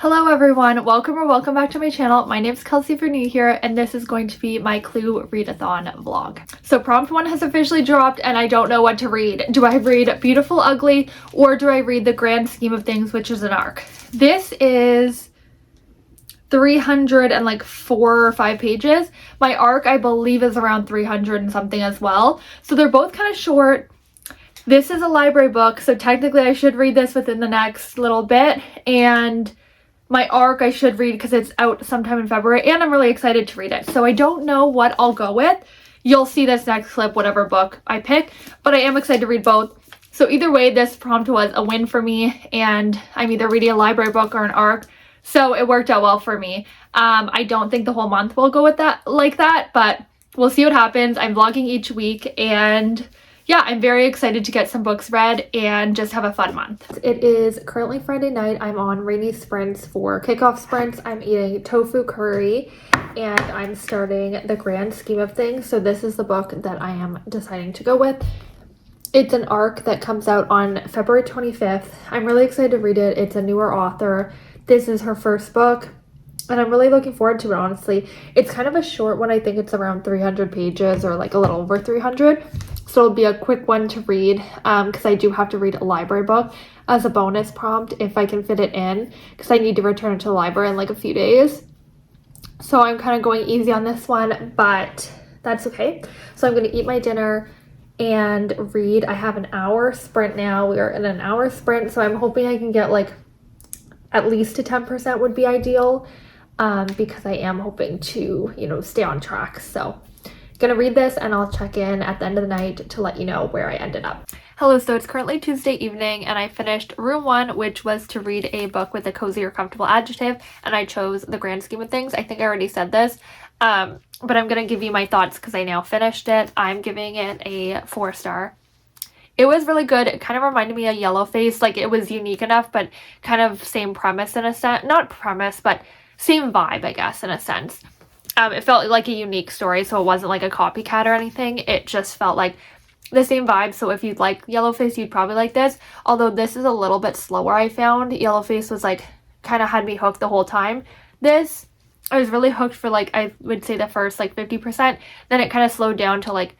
Hello everyone, welcome back to my channel. My name is Kelsey if you're new here, and this is going to be my Clue Readathon vlog. So prompt 1 has officially dropped and I don't know what to read. Do I read Beautiful Ugly or do I read The Grand Scheme of Things, which is an arc? This is 304 or 5 pages. My arc I believe is around 300 and something as well. So they're both kind of short. This is a library book, so technically I should read this within the next little bit, and my arc I should read because it's out sometime in February and I'm really excited to read it. So I don't know what I'll go with. You'll see this next clip, whatever book I pick, but I am excited to read both. So either way, this prompt was a win for me and I'm either reading a library book or an arc. So it worked out well for me. I don't think the whole month will go with that like that, but we'll see what happens. I'm vlogging each week and yeah, I'm very excited to get some books read and just have a fun month. It is currently Friday night. I'm on rainy sprints for kickoff sprints. I'm eating tofu curry and I'm starting The Grand Scheme of Things. So this is the book that I am deciding to go with. It's an arc that comes out on February 25th. I'm really excited to read it. It's a newer author. This is her first book and I'm really looking forward to it, honestly. It's kind of a short one. I think it's around 300 pages or like a little over 300. So it'll be a quick one to read because I do have to read a library book as a bonus prompt if I can fit it in because I need to return it to the library in like a few days. So I'm kind of going easy on this one, but that's okay. So I'm going to eat my dinner and read. I have an hour sprint now. We are in an hour sprint, so I'm hoping I can get like at least a 10% would be ideal because I am hoping to, stay on track. So gonna read this and I'll check in at the end of the night to let you know where I ended up. Hello, so it's currently Tuesday evening and I finished room 1, which was to read a book with a cozy or comfortable adjective, and I chose The Grand Scheme of Things. I think I already said this, but I'm gonna give you my thoughts because I now finished it. I'm giving it a 4-star. It was really good. It kind of reminded me of Yellowface. Like, it was unique enough, but kind of same premise in a sense. Not premise, but same vibe, I guess, in a sense. It felt like a unique story, so it wasn't like a copycat or anything. It just felt like the same vibe. So if you'd like Yellowface, you'd probably like this. Although this is a little bit slower, I found. Yellowface was like, kind of had me hooked the whole time. This, I was really hooked for like, I would say the first like 50%. Then it kind of slowed down to like,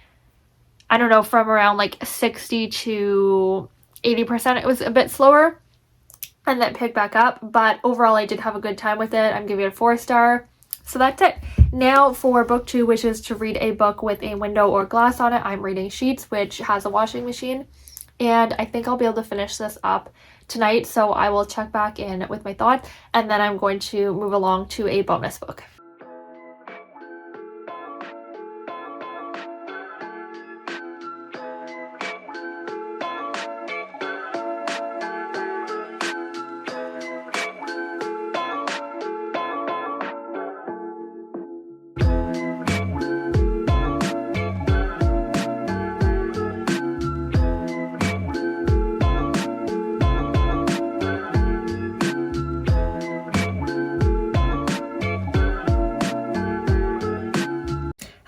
I don't know, from around like 60 to 80%. It was a bit slower. And then picked back up. But overall, I did have a good time with it. I'm giving it a 4-star. So that's it. Now for book 2, which is to read a book with a window or glass on it. I'm reading Sheets, which has a washing machine. And I think I'll be able to finish this up tonight. So I will check back in with my thoughts. And then I'm going to move along to a bonus book.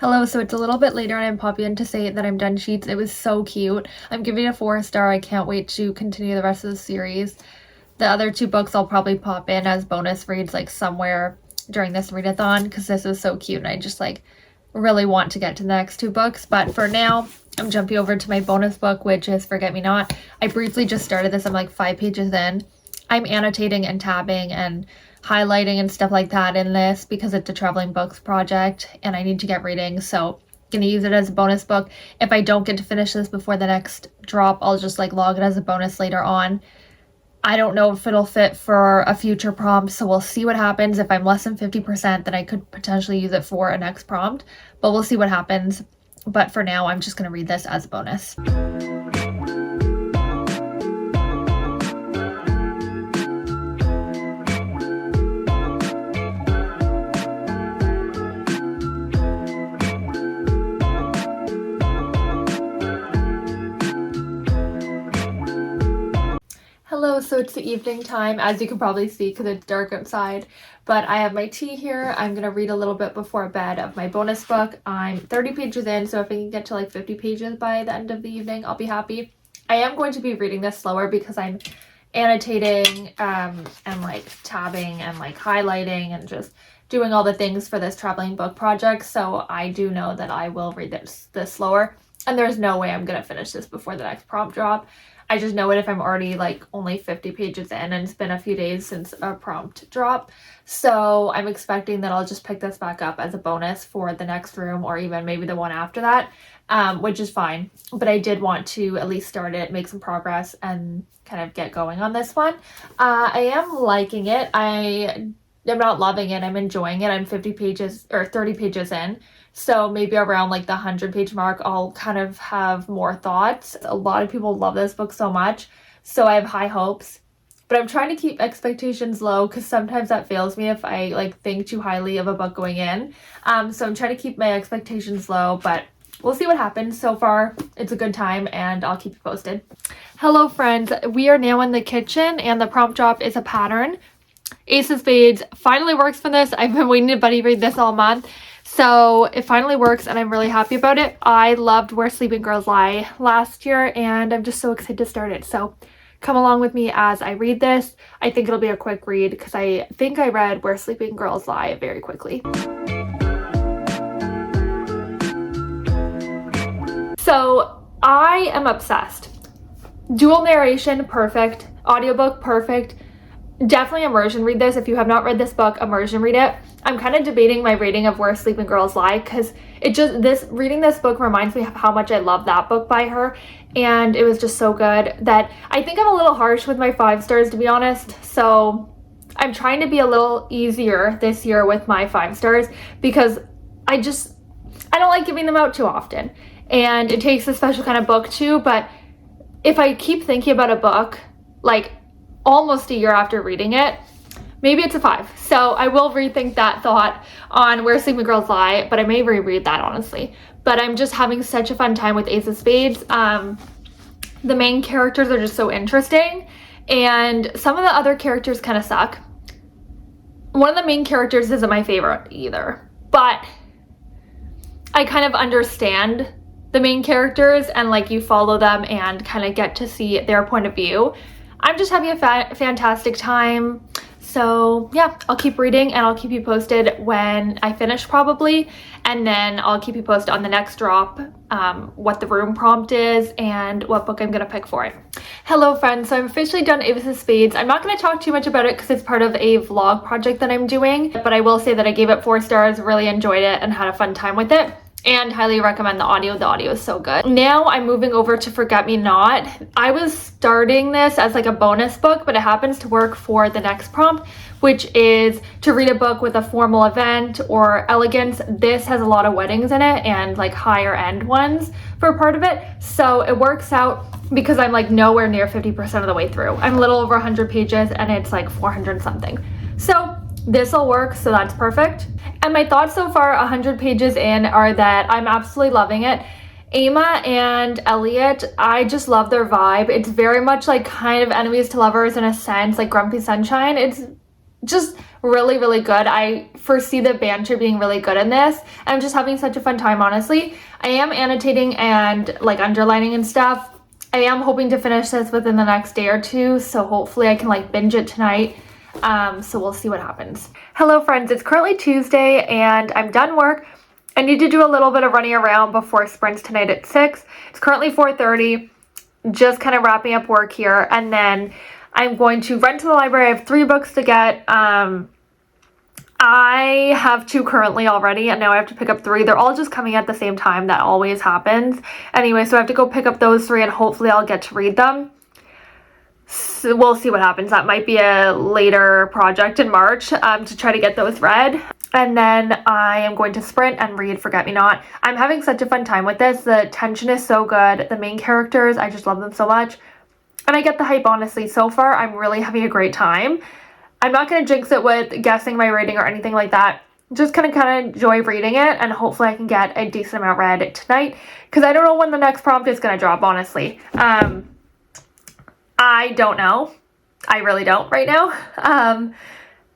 Hello, so it's a little bit later and I'm popping in to say that I'm done Sheets. It was so cute. I'm giving it a 4-star. I can't wait to continue the rest of the series. The other 2 books I'll probably pop in as bonus reads like somewhere during this readathon because this was so cute and I just like really want to get to the next 2 books. But for now, I'm jumping over to my bonus book, which is Forget Me Not. I briefly just started this. I'm like 5 pages in. I'm annotating and tabbing and highlighting and stuff like that in this because it's a traveling books project and I need to get reading, so gonna use it as a bonus book. If I don't get to finish this before the next drop, I'll just like log it as a bonus later on. I don't know if it'll fit for a future prompt, so we'll see what happens. If I'm less than 50%, then I could potentially use it for a next prompt, but we'll see what happens. But for now, I'm just gonna read this as a bonus. Hello, so it's the evening time, as you can probably see because it's dark outside, but I have my tea here. I'm going to read a little bit before bed of my bonus book. I'm 30 pages in, so if I can get to like 50 pages by the end of the evening, I'll be happy. I am going to be reading this slower because I'm annotating and like tabbing and like highlighting and just doing all the things for this traveling book project. So I do know that I will read this slower, and there's no way I'm gonna finish this before the next prompt drop. I just know it if I'm already like only 50 pages in and it's been a few days since a prompt drop. So I'm expecting that I'll just pick this back up as a bonus for the next room, or even maybe the one after that, which is fine. But I did want to at least start it, make some progress, and kind of get going on this one. I am liking it. I'm not loving it. I'm enjoying it. I'm 50 pages or 30 pages in. So maybe around like the 100-page mark, I'll kind of have more thoughts. A lot of people love this book so much, so I have high hopes. But I'm trying to keep expectations low because sometimes that fails me if I like think too highly of a book going in. So I'm trying to keep my expectations low, but we'll see what happens. So far, it's a good time, and I'll keep you posted. Hello, friends. We are now in the kitchen, and the prompt drop is a pattern. Ace of Spades finally works for this. I've been waiting to buddy read this all month. So it finally works, and I'm really happy about it. I loved Where Sleeping Girls Lie last year, and I'm just so excited to start it. So come along with me as I read this. I think it'll be a quick read because I think I read Where Sleeping Girls Lie very quickly. So I am obsessed. Dual narration, perfect. Audiobook, perfect. Definitely immersion read this. If you have not read this book, immersion read it. I'm kind of debating my rating of Where Sleeping Girls Lie because reading this book reminds me of how much I love that book by her, and it was just so good that I think I'm a little harsh with my 5 stars, to be honest. So I'm trying to be a little easier this year with my 5 stars because I don't like giving them out too often, and it takes a special kind of book too. But if I keep thinking about a book like almost a year after reading it, maybe it's a 5. So I will rethink that thought on Where Sleeping Girls Lie, but I may reread that, honestly. But I'm just having such a fun time with Ace of Spades. The main characters are just so interesting, and some of the other characters kind of suck. One of the main characters isn't my favorite either, but I kind of understand the main characters, and like you follow them and kind of get to see their point of view. I'm just having a fantastic time. So yeah, I'll keep reading, and I'll keep you posted when I finish probably, and then I'll keep you posted on the next drop, what the room prompt is and what book I'm gonna pick for it. Hello friends, so I'm officially done Ace of Spades. I'm not gonna talk too much about it because it's part of a vlog project that I'm doing, but I will say that I gave it 4 stars, really enjoyed it, and had a fun time with it. And highly recommend the audio. The audio is so good. Now I'm moving over to Forget Me Not. I was starting this as like a bonus book, but it happens to work for the next prompt, which is to read a book with a formal event or elegance. This has a lot of weddings in it and like higher end ones for part of it. So it works out because I'm like nowhere near 50% of the way through. I'm a little over 100 pages and it's like 400 something. So this'll work, so that's perfect. And my thoughts so far 100 pages in are that I'm absolutely loving it. Emma and Elliot, I just love their vibe. It's very much like kind of enemies to lovers in a sense, like Grumpy Sunshine. It's just really, really good. I foresee the banter being really good in this. I'm just having such a fun time, honestly. I am annotating and like underlining and stuff. I am hoping to finish this within the next day or two, so hopefully I can like binge it tonight. So we'll see what happens. Hello friends, it's currently Tuesday and I'm done work. I need to do a little bit of running around before sprints tonight at 6. It's currently 4:30, just kind of wrapping up work here, and then I'm going to run to the library. I have 3 books to get. I have 2 currently already, and now I have to pick up 3. They're all just coming at the same time. That always happens. Anyway, so I have to go pick up those 3 and hopefully I'll get to read them. So we'll see what happens. That might be a later project in March to try to get those read. And then I am going to sprint and read Forget Me Not. I'm having such a fun time with this. The tension is so good. The main characters, I just love them so much. And I get the hype, honestly. So far, I'm really having a great time. I'm not going to jinx it with guessing my rating or anything like that. Just kind of enjoy reading it, and hopefully I can get a decent amount read tonight. Because I don't know when the next prompt is going to drop, honestly. I don't know. I really don't right now.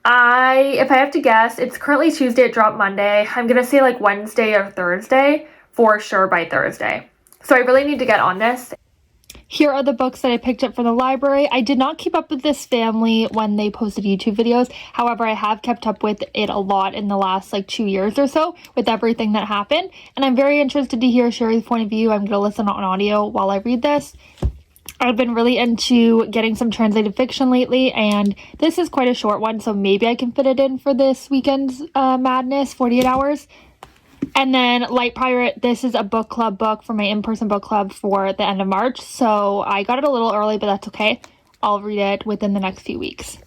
If I have to guess, it's currently Tuesday, it dropped Monday. I'm gonna say like Wednesday or Thursday, for sure by Thursday. So I really need to get on this. Here are the books that I picked up from the library. I did not keep up with this family when they posted YouTube videos. However, I have kept up with it a lot in the last like 2 years or so with everything that happened. And I'm very interested to hear Sherry's point of view. I'm going to listen on audio while I read this. I've been really into getting some translated fiction lately, and this is quite a short one, so maybe I can fit it in for this weekend's madness, 48 hours. And then Light Pirate, this is a book club book for my in-person book club for the end of March, so I got it a little early, but that's okay. I'll read it within the next few weeks.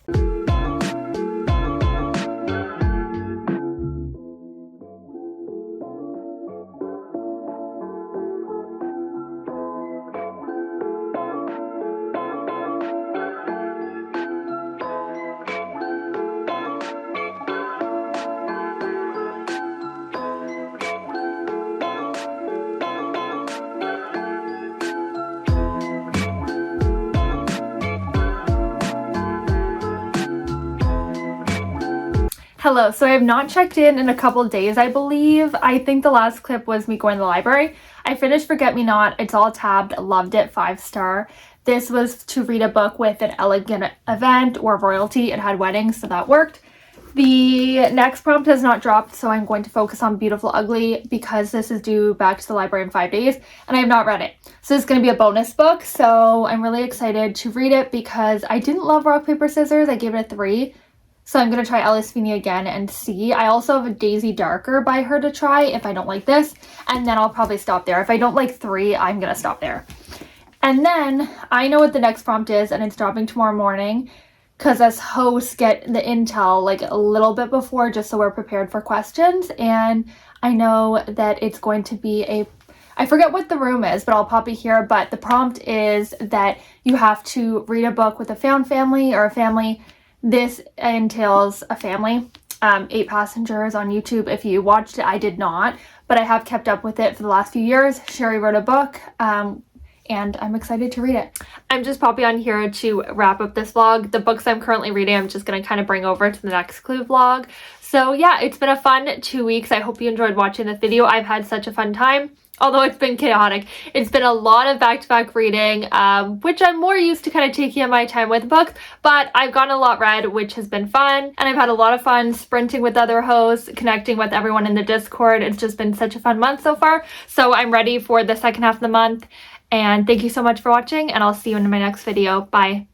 Hello, so I have not checked in a couple days, I believe. I think the last clip was me going to the library. I finished Forget Me Not. It's all tabbed. Loved it. 5-star. This was to read a book with an elegant event or royalty. It had weddings, so that worked. The next prompt has not dropped, so I'm going to focus on Beautiful Ugly because this is due back to the library in 5 days, and I have not read it. So it's going to be a bonus book, so I'm really excited to read it because I didn't love Rock, Paper, Scissors. I gave it a 3. So I'm going to try Alice Feeney again and see. I also have a Daisy Darker by her to try if I don't like this. And then I'll probably stop there. If I don't like 3, I'm going to stop there. And then I know what the next prompt is, and it's dropping tomorrow morning. Because as hosts get the intel like a little bit before just so we're prepared for questions. And I know that it's going to be I forget what the room is, but I'll pop it here. But the prompt is that you have to read a book with a found family or a family. This entails a family, 8 passengers on YouTube. If you watched it, I did not, but I have kept up with it for the last few years. Sherry wrote a book, and I'm excited to read it. I'm just popping on here to wrap up this vlog. The books I'm currently reading, I'm just going to kind of bring over to the next Clue vlog. So yeah, it's been a fun 2 weeks. I hope you enjoyed watching this video. I've had such a fun time. Although it's been chaotic. It's been a lot of back-to-back reading, which I'm more used to kind of taking on my time with books, but I've gotten a lot read, which has been fun, and I've had a lot of fun sprinting with other hosts, connecting with everyone in the Discord. It's just been such a fun month so far, so I'm ready for the second half of the month, and thank you so much for watching, and I'll see you in my next video. Bye!